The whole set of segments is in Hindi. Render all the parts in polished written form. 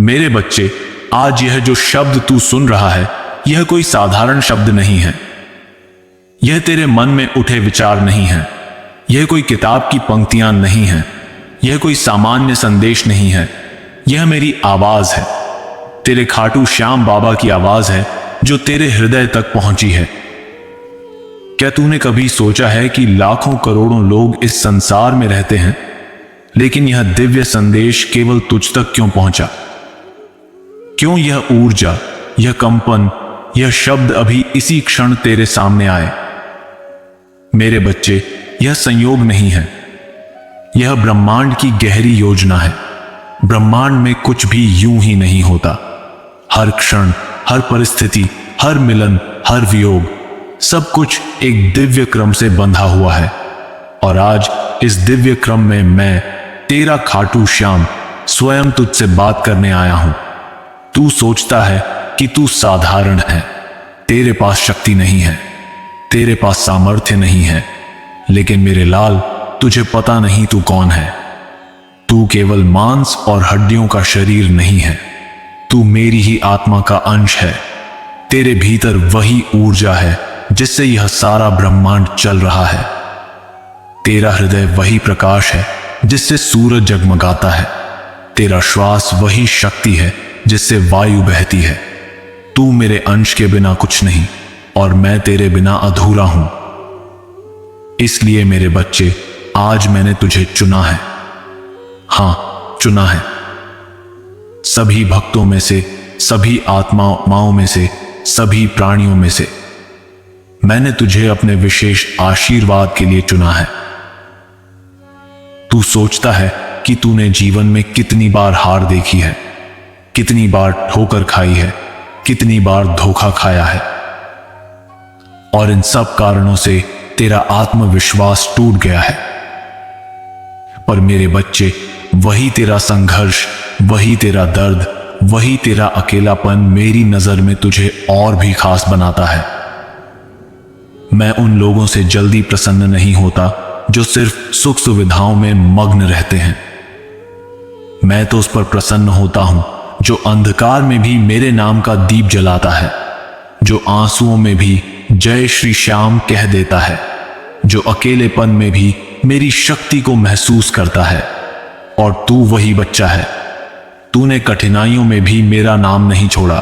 मेरे बच्चे, आज यह जो शब्द तू सुन रहा है, यह कोई साधारण शब्द नहीं है। यह तेरे मन में उठे विचार नहीं है। यह कोई किताब की पंक्तियां नहीं है। यह कोई सामान्य संदेश नहीं है। यह मेरी आवाज है, तेरे खाटू श्याम बाबा की आवाज है, जो तेरे हृदय तक पहुंची है। क्या तूने कभी सोचा है कि लाखों करोड़ों लोग इस संसार में रहते हैं, लेकिन यह दिव्य संदेश केवल तुझ तक क्यों पहुंचा? क्यों यह ऊर्जा, यह कंपन, यह शब्द अभी इसी क्षण तेरे सामने आए? मेरे बच्चे, यह संयोग नहीं है, यह ब्रह्मांड की गहरी योजना है। ब्रह्मांड में कुछ भी यूं ही नहीं होता। हर क्षण, हर परिस्थिति, हर मिलन, हर वियोग, सब कुछ एक दिव्य क्रम से बंधा हुआ है। और आज इस दिव्य क्रम में मैं, तेरा खाटू श्याम, स्वयं तुझसे बात करने आया हूं। तू सोचता है कि तू साधारण है, तेरे पास शक्ति नहीं है, तेरे पास सामर्थ्य नहीं है, लेकिन मेरे लाल, तुझे पता नहीं तू कौन है। तू केवल मांस और हड्डियों का शरीर नहीं है, तू मेरी ही आत्मा का अंश है। तेरे भीतर वही ऊर्जा है जिससे यह सारा ब्रह्मांड चल रहा है। तेरा हृदय वही प्रकाश है जिससे सूरज जगमगाता है। तेरा श्वास वही शक्ति है जिससे वायु बहती है। तू मेरे अंश के बिना कुछ नहीं, और मैं तेरे बिना अधूरा हूं। इसलिए मेरे बच्चे, आज मैंने तुझे चुना है। हां, चुना है। सभी भक्तों में से, सभी आत्माओं में से, सभी प्राणियों में से मैंने तुझे अपने विशेष आशीर्वाद के लिए चुना है। तू सोचता है कि तूने जीवन में कितनी बार हार देखी है, कितनी बार ठोकर खाई है, कितनी बार धोखा खाया है, और इन सब कारणों से तेरा आत्मविश्वास टूट गया है। पर मेरे बच्चे, वही तेरा संघर्ष, वही तेरा दर्द, वही तेरा अकेलापन मेरी नजर में तुझे और भी खास बनाता है। मैं उन लोगों से जल्दी प्रसन्न नहीं होता जो सिर्फ सुख सुविधाओं में मग्न रहते हैं। मैं तो उस पर प्रसन्न होता हूं जो अंधकार में भी मेरे नाम का दीप जलाता है, जो आंसुओं में भी जय श्री श्याम कह देता है, जो अकेलेपन में भी मेरी शक्ति को महसूस करता है। और तू वही बच्चा है। तूने कठिनाइयों में भी मेरा नाम नहीं छोड़ा,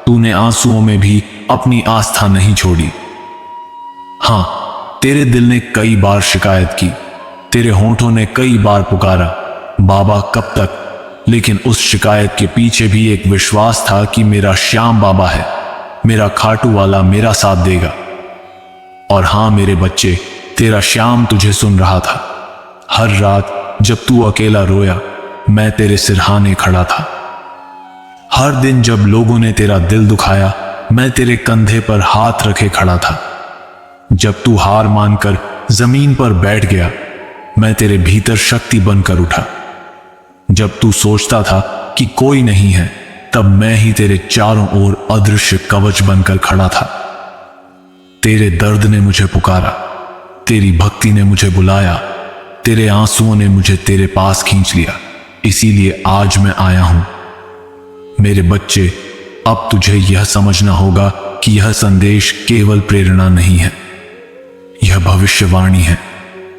तूने आंसुओं में भी अपनी आस्था नहीं छोड़ी। हां, तेरे दिल ने कई बार शिकायत की, तेरे होंठों ने कई बार पुकारा, बाबा कब तक? लेकिन उस शिकायत के पीछे भी एक विश्वास था कि मेरा श्याम बाबा है, मेरा खाटू वाला मेरा साथ देगा। और हां मेरे बच्चे, तेरा श्याम तुझे सुन रहा था। हर रात जब तू अकेला रोया, मैं तेरे सिरहाने खड़ा था। हर दिन जब लोगों ने तेरा दिल दुखाया, मैं तेरे कंधे पर हाथ रखे खड़ा था। जब तू हार मानकर जमीन पर बैठ गया, मैं तेरे भीतर शक्ति बनकर उठा। जब तू सोचता था कि कोई नहीं है, तब मैं ही तेरे चारों ओर अदृश्य कवच बनकर खड़ा था। तेरे दर्द ने मुझे पुकारा, तेरी भक्ति ने मुझे बुलाया, तेरे आंसुओं ने मुझे तेरे पास खींच लिया। इसीलिए आज मैं आया हूं। मेरे बच्चे, अब तुझे यह समझना होगा कि यह संदेश केवल प्रेरणा नहीं है, यह भविष्यवाणी है।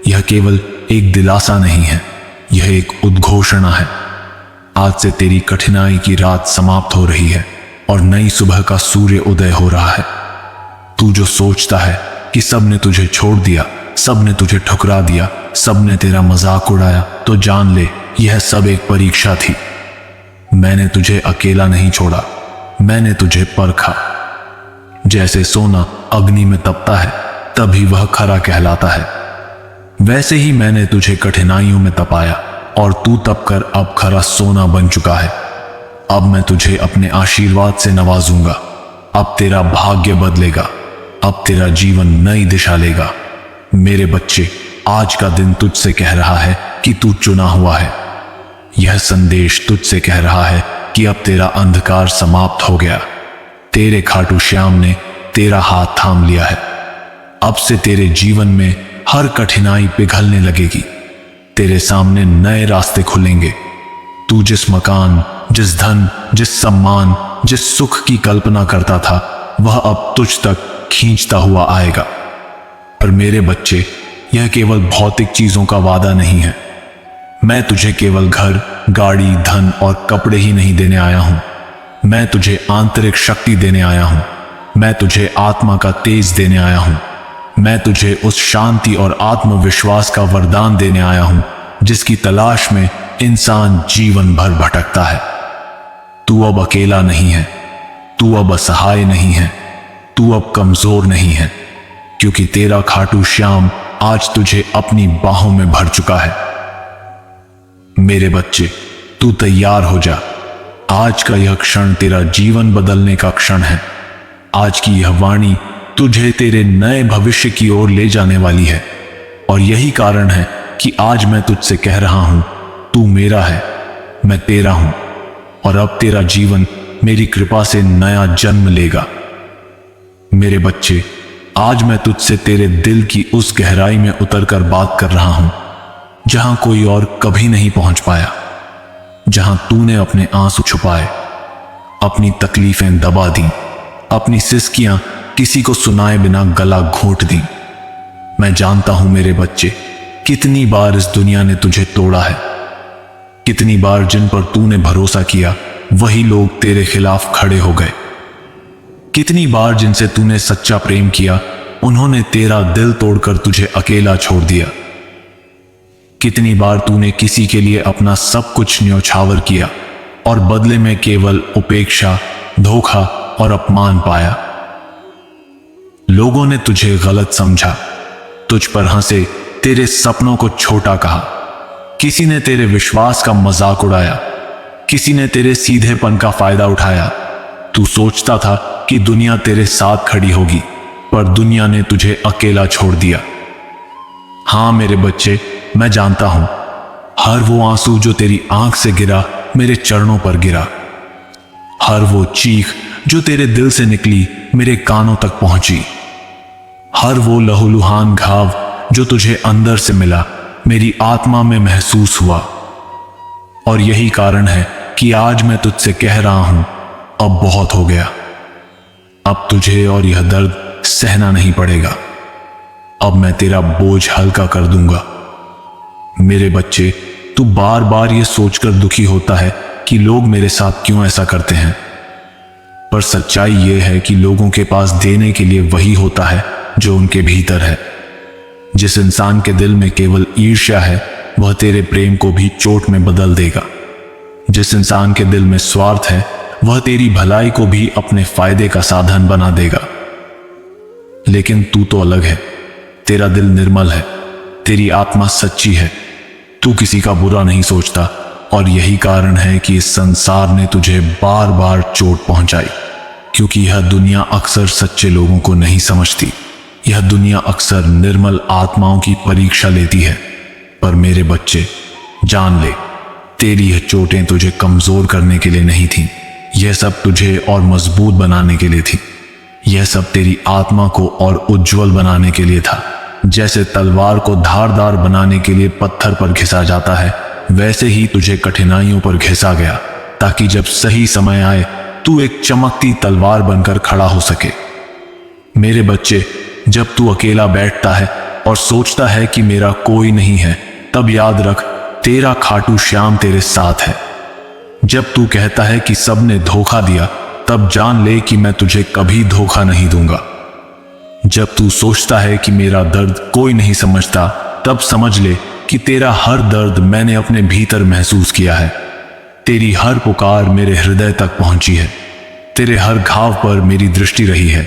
यह केवल एक दिलासा नहीं है, यह एक उद्घोषणा है। आज से तेरी कठिनाई की रात समाप्त हो रही है और नई सुबह का सूर्य उदय हो रहा है। तू जो सोचता है कि सबने तुझे छोड़ दिया, सबने तुझे ठुकरा दिया, सबने तेरा मजाक उड़ाया, तो जान ले, यह सब एक परीक्षा थी। मैंने तुझे अकेला नहीं छोड़ा, मैंने तुझे परखा। जैसे सोना अग्नि में तपता है, तभी वह खरा कहलाता है, वैसे ही मैंने तुझे कठिनाइयों में तपाया और तू तपकर अब खरा सोना बन चुका है। अब मैं तुझे अपने आशीर्वाद से नवाजूंगा। अब तेरा भाग्य बदलेगा, अब तेरा जीवन नई दिशा लेगा। मेरे बच्चे, आज का दिन तुझसे कह रहा है कि तू चुना हुआ है। यह संदेश तुझसे कह रहा है कि अब तेरा अंधकार समाप्त हो गया। तेरे खाटू श्याम ने तेरा हाथ थाम लिया है। अब से तेरे जीवन में हर कठिनाई पिघलने लगेगी, तेरे सामने नए रास्ते खुलेंगे। तू जिस मकान, जिस धन, जिस सम्मान, जिस सुख की कल्पना करता था, वह अब तुझ तक खींचता हुआ आएगा। पर मेरे बच्चे, यह केवल भौतिक चीजों का वादा नहीं है। मैं तुझे केवल घर, गाड़ी, धन और कपड़े ही नहीं देने आया हूं। मैं तुझे आंतरिक शक्ति देने आया हूं। मैं तुझे आत्मा का तेज देने आया हूं। मैं तुझे उस शांति और आत्मविश्वास का वरदान देने आया हूं जिसकी तलाश में इंसान जीवन भर भटकता है। तू अब अकेला नहीं है, तू अब असहाय नहीं है, तू अब कमजोर नहीं है, क्योंकि तेरा खाटू श्याम आज तुझे अपनी बाहों में भर चुका है। मेरे बच्चे, तू तैयार हो जा। आज का यह क्षण तेरा जीवन बदलने का क्षण है। आज की यह वाणी तुझे तेरे नए भविष्य की ओर ले जाने वाली है। और यही कारण है कि आज मैं तुझसे कह रहा हूं, तू मेरा है, मैं तेरा हूं, और अब तेरा जीवन मेरी कृपा से नया जन्म लेगा। मेरे बच्चे, आज मैं तुझसे तेरे दिल की उस गहराई में उतरकर बात कर रहा हूं जहां कोई और कभी नहीं पहुंच पाया, जहां तूने अपने आंसू छुपाए, अपनी तकलीफें दबा दी, अपनी सिसकियां किसी को सुनाए बिना गला घोंट दी। मैं जानता हूं मेरे बच्चे, कितनी बार इस दुनिया ने तुझे तोड़ा है। कितनी बार जिन पर तूने भरोसा किया वही लोग तेरे खिलाफ खड़े हो गए। कितनी बार जिनसे तूने सच्चा प्रेम किया उन्होंने तेरा दिल तोड़कर तुझे अकेला छोड़ दिया। कितनी बार तूने किसी के लिए अपना सब कुछ न्यौछावर किया और बदले में केवल उपेक्षा, धोखा और अपमान पाया। लोगों ने तुझे गलत समझा, तुझ पर हंसे, तेरे सपनों को छोटा कहा। किसी ने तेरे विश्वास का मजाक उड़ाया, किसी ने तेरे सीधेपन का फायदा उठाया। तू सोचता था कि दुनिया तेरे साथ खड़ी होगी, पर दुनिया ने तुझे अकेला छोड़ दिया। हां मेरे बच्चे, मैं जानता हूं, हर वो आंसू जो तेरी आंख से गिरा मेरे चरणों पर गिरा। हर वो चीख जो तेरे दिल से निकली मेरे कानों तक पहुंची। हर वो लहूलुहान घाव जो तुझे अंदर से मिला मेरी आत्मा में महसूस हुआ। और यही कारण है कि आज मैं तुझसे कह रहा हूं, अब बहुत हो गया। अब तुझे और यह दर्द सहना नहीं पड़ेगा। अब मैं तेरा बोझ हल्का कर दूंगा। मेरे बच्चे, तू बार बार यह सोचकर दुखी होता है कि लोग मेरे साथ क्यों ऐसा करते हैं, पर सच्चाई यह है कि लोगों के पास देने के लिए वही होता है जो उनके भीतर है। जिस इंसान के दिल में केवल ईर्ष्या है वह तेरे प्रेम को भी चोट में बदल देगा। जिस इंसान के दिल में स्वार्थ है वह तेरी भलाई को भी अपने फायदे का साधन बना देगा। लेकिन तू तो अलग है। तेरा दिल निर्मल है, तेरी आत्मा सच्ची है। तू किसी का बुरा नहीं सोचता, और यही कारण है कि इस संसार ने तुझे बार बार चोट पहुंचाई, क्योंकि यह दुनिया अक्सर सच्चे लोगों को नहीं समझती। यह दुनिया अक्सर निर्मल आत्माओं की परीक्षा लेती है। पर मेरे बच्चे, जान ले, तेरी यह चोटें तुझे कमजोर करने के लिए नहीं थीं। यह सब तुझे और मजबूत बनाने के लिए थी। यह सब तेरी आत्मा को और उज्जवल बनाने के लिए था। जैसे तलवार को धारदार बनाने के लिए पत्थर पर घिसा जाता है, वैसे ही तुझे कठिनाइयों पर घिसा गया, ताकि जब सही समय आए तू एक चमकती तलवार बनकर खड़ा हो सके। मेरे बच्चे, जब तू अकेला बैठता है और सोचता है कि मेरा कोई नहीं है, तब याद रख, तेरा खाटू श्याम तेरे साथ है। जब तू कहता है कि सबने धोखा दिया, तब जान ले कि मैं तुझे कभी धोखा नहीं दूंगा। जब तू सोचता है कि मेरा दर्द कोई नहीं समझता, तब समझ ले कि तेरा हर दर्द मैंने अपने भीतर महसूस किया है। तेरी हर पुकार मेरे हृदय तक पहुंची है। तेरे हर घाव पर मेरी दृष्टि रही है।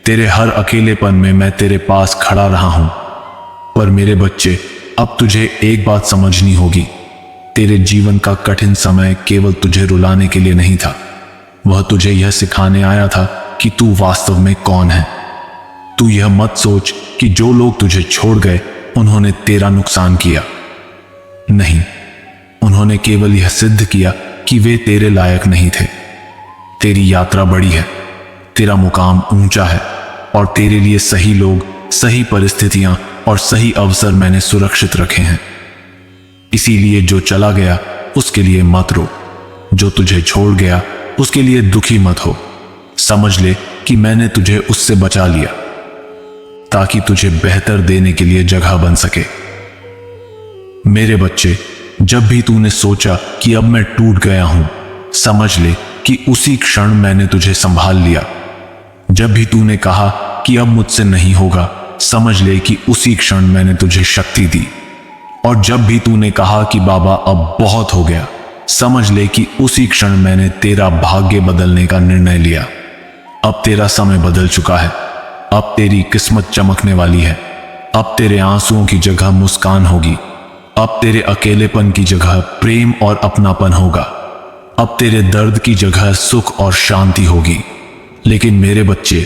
तेरे हर अकेलेपन में मैं तेरे पास खड़ा रहा हूं। पर मेरे बच्चे, अब तुझे एक बात समझनी होगी। तेरे जीवन का कठिन समय केवल तुझे रुलाने के लिए नहीं था, वह तुझे यह सिखाने आया था कि तू वास्तव में कौन है। तू यह मत सोच कि जो लोग तुझे छोड़ गए उन्होंने तेरा नुकसान किया। नहीं, उन्होंने केवल यह सिद्ध किया कि वे तेरे लायक नहीं थे। तेरी यात्रा बड़ी है, तेरा मुकाम ऊंचा है, और तेरे लिए सही लोग, सही परिस्थितियां और सही अवसर मैंने सुरक्षित रखे हैं। इसीलिए जो चला गया उसके लिए मत रो। जो तुझे छोड़ गया उसके लिए दुखी मत हो। समझ ले कि मैंने तुझे उससे बचा लिया ताकि तुझे बेहतर देने के लिए जगह बन सके। मेरे बच्चे, जब भी तूने सोचा कि अब मैं टूट गया हूं, समझ ले कि उसी क्षण मैंने तुझे संभाल लिया। जब भी तूने कहा कि अब मुझसे नहीं होगा, समझ ले कि उसी क्षण मैंने तुझे शक्ति दी। और जब भी तूने कहा कि बाबा अब बहुत हो गया, समझ ले कि उसी क्षण मैंने तेरा भाग्य बदलने का निर्णय लिया। अब तेरा समय बदल चुका है। अब तेरी किस्मत चमकने वाली है। अब तेरे आंसुओं की जगह मुस्कान होगी। अब तेरे अकेलेपन की जगह प्रेम और अपनापन होगा। अब तेरे दर्द की जगह सुख और शांति होगी। लेकिन मेरे बच्चे,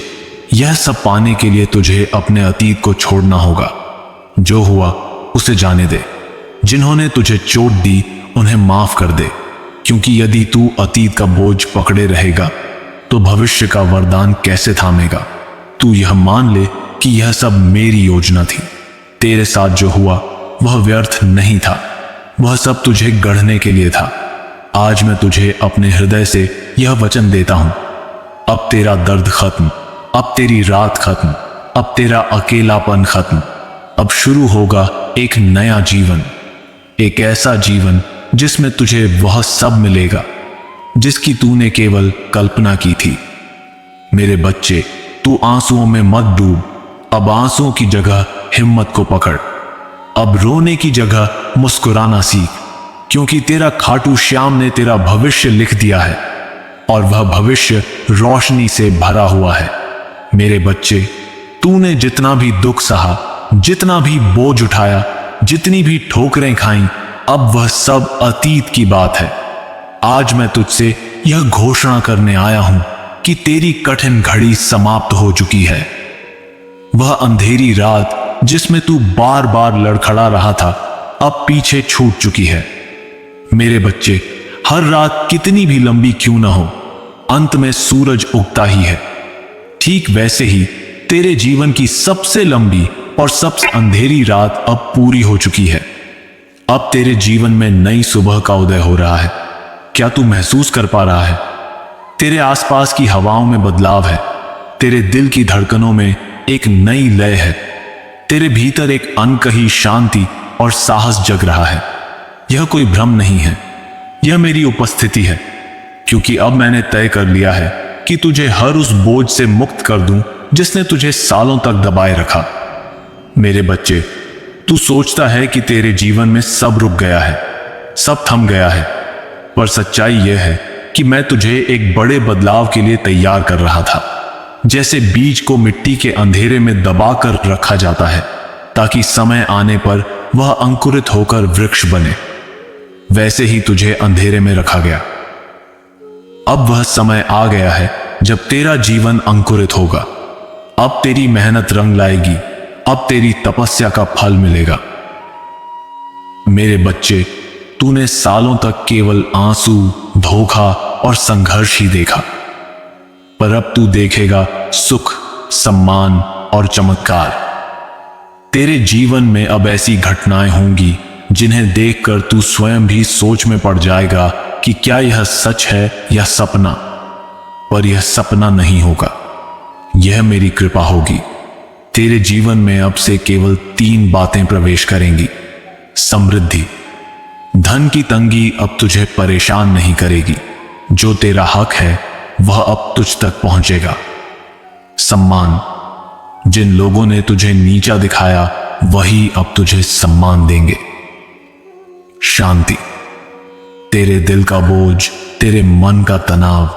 यह सब पाने के लिए तुझे अपने अतीत को छोड़ना होगा। जो हुआ उसे जाने दे। जिन्होंने तुझे चोट दी उन्हें माफ कर दे, क्योंकि यदि तू अतीत का बोझ पकड़े रहेगा तो भविष्य का वरदान कैसे थामेगा। तू यह मान ले कि यह सब मेरी योजना थी। तेरे साथ जो हुआ वह व्यर्थ नहीं था। वह सब तुझे गढ़ने के लिए था। आज मैं तुझे अपने हृदय से यह वचन देता हूं, अब तेरा दर्द खत्म, अब तेरी रात खत्म, अब तेरा अकेलापन खत्म। अब शुरू होगा एक नया जीवन, एक ऐसा जीवन जिसमें तुझे वह सब मिलेगा जिसकी तूने केवल कल्पना की थी। मेरे बच्चे, तू आंसुओं में मत डूब। अब आंसुओं की जगह हिम्मत को पकड़। अब रोने की जगह मुस्कुराना सीख, क्योंकि तेरा खाटू श्याम ने तेरा भविष्य लिख दिया है और वह भविष्य रोशनी से भरा हुआ है। मेरे बच्चे, तूने जितना भी दुख सहा, जितना भी बोझ उठाया, जितनी भी ठोकरें खाईं, अब वह सब अतीत की बात है। आज मैं तुझसे यह घोषणा करने आया हूं कि तेरी कठिन घड़ी समाप्त हो चुकी है। वह अंधेरी रात जिसमें तू बार बार लड़खड़ा रहा था, अब पीछे छूट चुकी है। मेरे बच्चे, हर रात कितनी भी लंबी क्यों न हो, अंत में सूरज उगता ही है। ठीक वैसे ही तेरे जीवन की सबसे लंबी और सबसे अंधेरी रात अब पूरी हो चुकी है। अब तेरे जीवन में नई सुबह का उदय हो रहा है। क्या तू महसूस कर पा रहा है? तेरे आसपास की हवाओं में बदलाव है। तेरे दिल की धड़कनों में एक नई लय है। तेरे भीतर एक अनकही शांति और साहस जग रहा है। यह कोई भ्रम नहीं है, यह मेरी उपस्थिति है, क्योंकि अब मैंने तय कर लिया है कि तुझे हर उस बोझ से मुक्त कर दूं जिसने तुझे सालों तक दबाए रखा। मेरे बच्चे, तू सोचता है कि तेरे जीवन में सब रुक गया है, सब थम गया है, पर सच्चाई यह है कि मैं तुझे एक बड़े बदलाव के लिए तैयार कर रहा था। जैसे बीज को मिट्टी के अंधेरे में दबाकर रखा जाता है ताकि समय आने पर वह अंकुरित होकर वृक्ष बने, वैसे ही तुझे अंधेरे में रखा गया। अब वह समय आ गया है जब तेरा जीवन अंकुरित होगा। अब तेरी मेहनत रंग लाएगी। अब तेरी तपस्या का फल मिलेगा। मेरे बच्चे, तूने सालों तक केवल आंसू, धोखा और संघर्ष ही देखा, पर अब तू देखेगा सुख, सम्मान और चमत्कार। तेरे जीवन में अब ऐसी घटनाएं होंगी जिन्हें देखकर तू स्वयं भी सोच में पड़ जाएगा कि क्या यह सच है या सपना। पर यह सपना नहीं होगा, यह मेरी कृपा होगी। तेरे जीवन में अब से केवल 3 बातें प्रवेश करेंगी। समृद्धि, धन की तंगी अब तुझे परेशान नहीं करेगी। जो तेरा हक है वह अब तुझ तक पहुंचेगा। सम्मान, जिन लोगों ने तुझे नीचा दिखाया वही अब तुझे सम्मान देंगे। शांति, तेरे दिल का बोझ, तेरे मन का तनाव,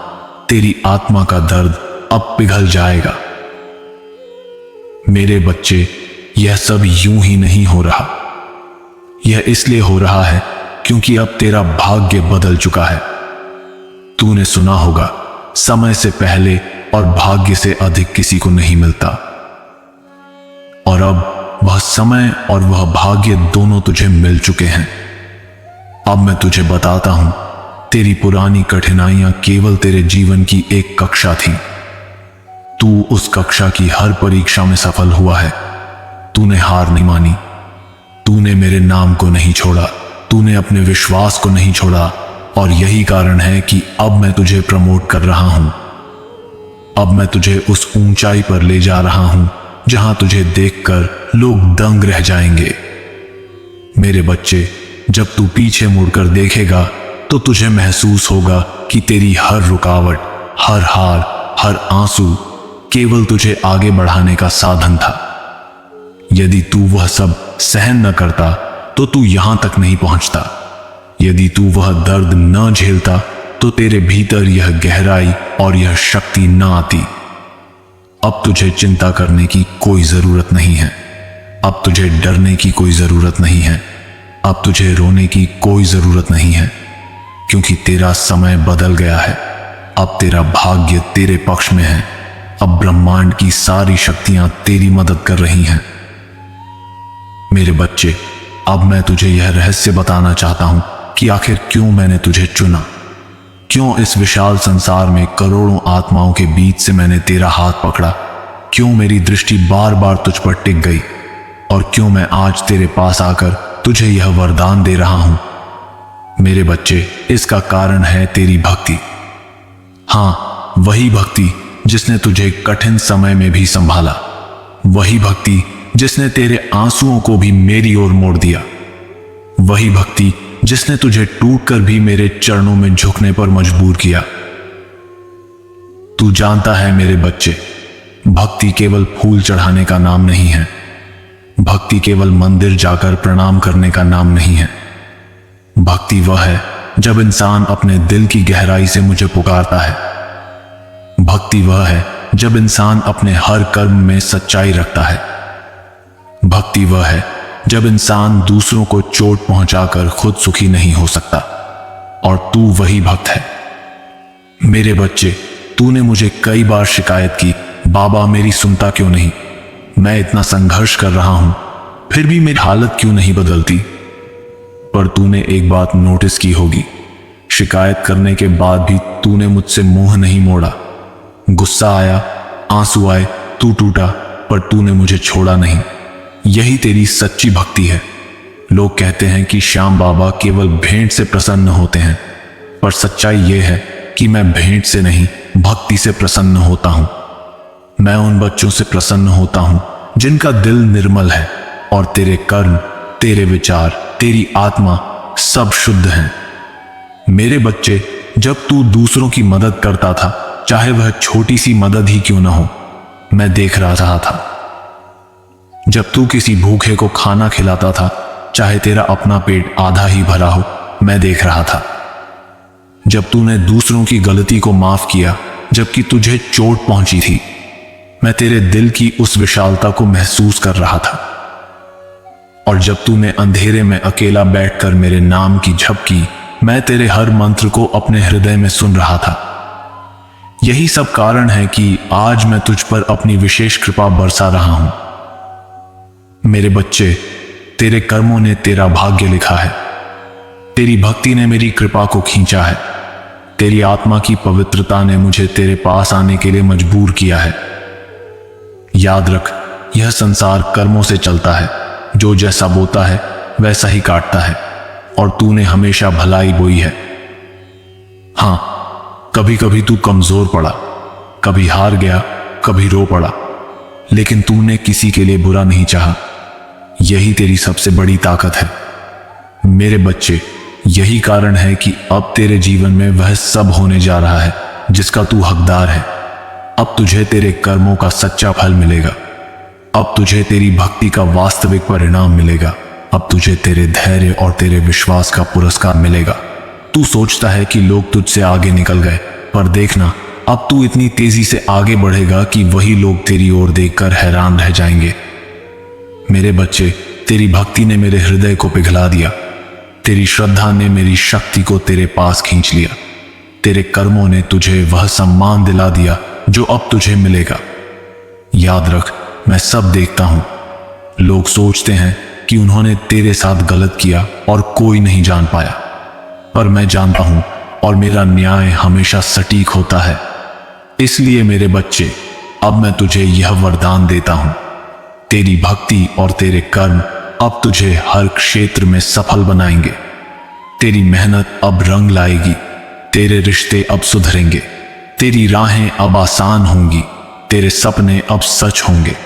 तेरी आत्मा का दर्द अब पिघल जाएगा। मेरे बच्चे, यह सब यूं ही नहीं हो रहा। यह इसलिए हो रहा है क्योंकि अब तेरा भाग्य बदल चुका है। तूने सुना होगा, समय से पहले और भाग्य से अधिक किसी को नहीं मिलता। और अब वह समय और वह भाग्य दोनों तुझे मिल चुके हैं। अब मैं तुझे बताता हूं, तेरी पुरानी कठिनाइयां केवल तेरे जीवन की एक कक्षा थी। तू उस कक्षा की हर परीक्षा में सफल हुआ है। तूने हार नहीं मानी। तूने मेरे नाम को नहीं छोड़ा। तूने अपने विश्वास को नहीं छोड़ा। और यही कारण है कि अब मैं तुझे प्रमोट कर रहा हूं। अब मैं तुझे उस ऊंचाई पर ले जा रहा हूं जहां तुझे देखकर लोग दंग रह जाएंगे। मेरे बच्चे, जब तू पीछे मुड़कर देखेगा तो तुझे महसूस होगा कि तेरी हर रुकावट, हर हार, हर आंसू केवल तुझे आगे बढ़ाने का साधन था। यदि तू वह सब सहन न करता तो तू यहां तक नहीं पहुंचता। यदि तू वह दर्द न झेलता तो तेरे भीतर यह गहराई और यह शक्ति न आती। अब तुझे चिंता करने की कोई जरूरत नहीं है। अब तुझे डरने की कोई जरूरत नहीं है। अब तुझे रोने की कोई जरूरत नहीं है, क्योंकि तेरा समय बदल गया है। अब तेरा भाग्य तेरे पक्ष में है। अब ब्रह्मांड की सारी शक्तियां तेरी मदद कर रही हैं। मेरे बच्चे, अब मैं तुझे यह रहस्य बताना चाहता हूं कि आखिर क्यों मैंने तुझे चुना। क्यों इस विशाल संसार में करोड़ों आत्माओं के बीच से मैंने तेरा हाथ पकड़ा। क्यों मेरी दृष्टि बार बार तुझ पर टिक गई, और क्यों मैं आज तेरे पास आकर तुझे यह वरदान दे रहा हूं। मेरे बच्चे, इसका कारण है तेरी भक्ति। हां, वही भक्ति जिसने तुझे कठिन समय में भी संभाला। वही भक्ति जिसने तेरे आंसुओं को भी मेरी ओर मोड़ दिया। वही भक्ति जिसने तुझे टूटकर भी मेरे चरणों में झुकने पर मजबूर किया। तू जानता है मेरे बच्चे, भक्ति केवल फूल चढ़ाने का नाम नहीं है। भक्ति केवल मंदिर जाकर प्रणाम करने का नाम नहीं है। भक्ति वह है जब इंसान अपने दिल की गहराई से मुझे पुकारता है। भक्ति वह है जब इंसान अपने हर कर्म में सच्चाई रखता है। भक्ति वह है जब इंसान दूसरों को चोट पहुंचाकर खुद सुखी नहीं हो सकता। और तू वही भक्त है। मेरे बच्चे, तूने मुझे कई बार शिकायत की, बाबा मेरी सुनता क्यों नहीं, मैं इतना संघर्ष कर रहा हूं, फिर भी मेरी हालत क्यों नहीं बदलती। पर तूने एक बात नोटिस की होगी, शिकायत करने के बाद भी तूने मुझसे मुंह नहीं मोड़ा। गुस्सा आया, आंसू आए, तू टूटा, पर तूने मुझे छोड़ा नहीं। यही तेरी सच्ची भक्ति है। लोग कहते हैं कि श्याम बाबा केवल भेंट से प्रसन्न होते हैं, पर सच्चाई यह है कि मैं भेंट से नहीं, भक्ति से प्रसन्न होता हूं। मैं उन बच्चों से प्रसन्न होता हूं जिनका दिल निर्मल है और तेरे कर्म, तेरे विचार, तेरी आत्मा सब शुद्ध हैं। मेरे बच्चे, जब तू दूसरों की मदद करता था, चाहे वह छोटी सी मदद ही क्यों न हो, मैं देख रहा था। जब तू किसी भूखे को खाना खिलाता था, चाहे तेरा अपना पेट आधा ही भरा हो, मैं देख रहा था। जब तूने दूसरों की गलती को माफ किया जबकि तुझे चोट पहुंची थी, मैं तेरे दिल की उस विशालता को महसूस कर रहा था। और जब तूने अंधेरे में अकेला बैठकर मेरे नाम की झपकी, मैं तेरे हर मंत्र को अपने हृदय में सुन रहा था। यही सब कारण है कि आज मैं तुझ पर अपनी विशेष कृपा बरसा रहा हूं। मेरे बच्चे, तेरे कर्मों ने तेरा भाग्य लिखा है। तेरी भक्ति ने मेरी कृपा को खींचा है। तेरी आत्मा की पवित्रता ने मुझे तेरे पास आने के लिए मजबूर किया है। याद रख, यह संसार कर्मों से चलता है। जो जैसा बोता है वैसा ही काटता है, और तूने हमेशा भलाई बोई है। हां, कभी कभी तू कमजोर पड़ा, कभी हार गया, कभी रो पड़ा, लेकिन तूने किसी के लिए बुरा नहीं चाहा। यही तेरी सबसे बड़ी ताकत है। मेरे बच्चे, यही कारण है कि अब तेरे जीवन में वह सब होने जा रहा है जिसका तू हकदार है। अब तुझे तेरे कर्मों का सच्चा फल मिलेगा। अब तुझे तेरी भक्ति का वास्तविक परिणाम मिलेगा। अब तुझे तेरे धैर्य और तेरे विश्वास का पुरस्कार मिलेगा। तू सोचता है कि लोग तुझसे आगे निकल गए, पर देखना, अब तू इतनी तेजी से आगे बढ़ेगा कि वही लोग तेरी ओर देखकर हैरान रह जाएंगे। मेरे बच्चे, तेरी भक्ति ने मेरे हृदय को पिघला दिया। तेरी श्रद्धा ने मेरी शक्ति को तेरे पास खींच लिया। तेरे कर्मों ने तुझे वह सम्मान दिला दिया जो अब तुझे मिलेगा। याद रख, मैं सब देखता हूं। लोग सोचते हैं कि उन्होंने तेरे साथ गलत किया और कोई नहीं जान पाया, पर मैं जानता हूं और मेरा न्याय हमेशा सटीक होता है। इसलिए मेरे बच्चे, अब मैं तुझे यह वरदान देता हूं। तेरी भक्ति और तेरे कर्म अब तुझे हर क्षेत्र में सफल बनाएंगे। तेरी मेहनत अब रंग लाएगी, तेरे रिश्ते अब सुधरेंगे, तेरी राहें अब आसान होंगी, तेरे सपने अब सच होंगे।